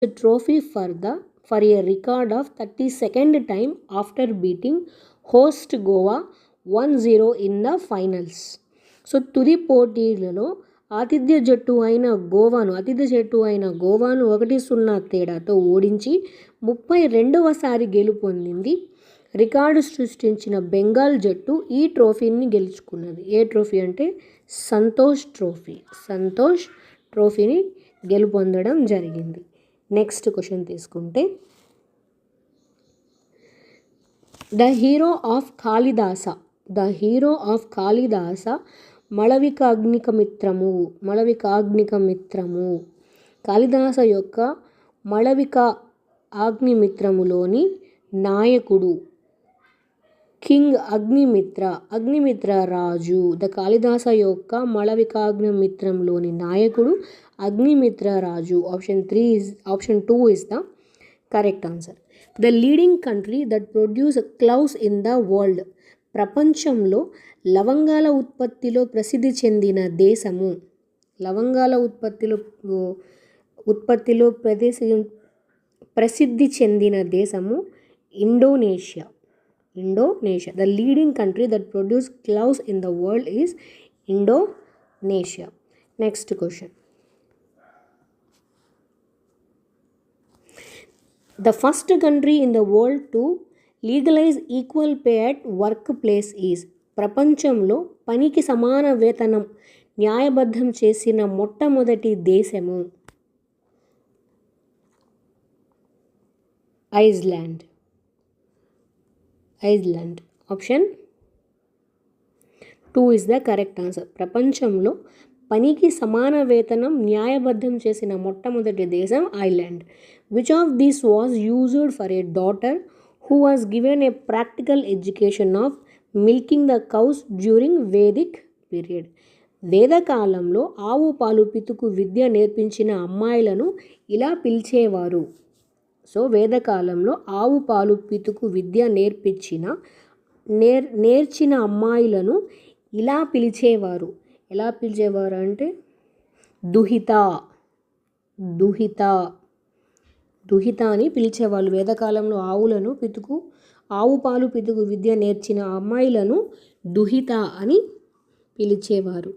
a trophy for a record of 32nd time after beating host Goa 1-0 in the finals. So తుది పోటీలలో ఆతిథ్య జట్టు అయిన గోవాను 1-0 తేడాతో ఓడించి 32వసారి గెలుపొందింది. రికార్డు సృష్టించిన బెంగాల్ జట్టు ఈ ట్రోఫీని గెలుచుకున్నది. ఏ ట్రోఫీ అంటే సంతోష్ ట్రోఫీని గెలుపొందడం జరిగింది. నెక్స్ట్ క్వశ్చన్ తీసుకుంటే, ద హీరో ఆఫ్ కాళిదాస మళవికాగ్నిక మిత్రము. కాళిదాస యొక్క మళవిక అగ్నిమిత్రములోని నాయకుడు కింగ్ అగ్నిమిత్ర రాజు. ద కాళిదాస యొక్క మళవికాగ్నిమిత్రంలోని నాయకుడు అగ్నిమిత్ర రాజు. Option 2 is the correct answer. The leading country that produce cloves in the world. ప్రపంచంలో లవంగాల ఉత్పత్తిలో ప్రసిద్ధి చెందిన దేశము Indonesia. The leading country that produce cloves in the world is Indonesia. Next question. The first country in the world to legalize equal pay at workplace is. ప్రపంచంలో పనికి సమాన వేతనం న్యాయబద్ధం చేసిన మొట్టమొదటి దేశము Iceland. Option 2 is the correct answer. ప్రపంచంలో పనికి సమాన వేతనం న్యాయబద్ధం చేసిన మొట్టమొదటి దేశం Ireland. Which of these was used for a daughter who was given a practical education of milking the cows during Vedic period? వేదకాలంలో ఆవు పాలు పితుకు విద్య నేర్పించిన అమ్మాయిలను ఇలా పిలిచేవారు. సో వేదకాలంలో ఆవు పాలు పితుకు విద్య నేర్చిన అమ్మాయిలను ఇలా పిలిచేవారు. ఎలా పిలిచేవారు అంటే దుహిత అని పిలిచేవాళ్ళు. వేదకాలంలో ఆవు పాలు పితుకు విద్య నేర్చిన అమ్మాయిలను దుహిత అని పిలిచేవారు.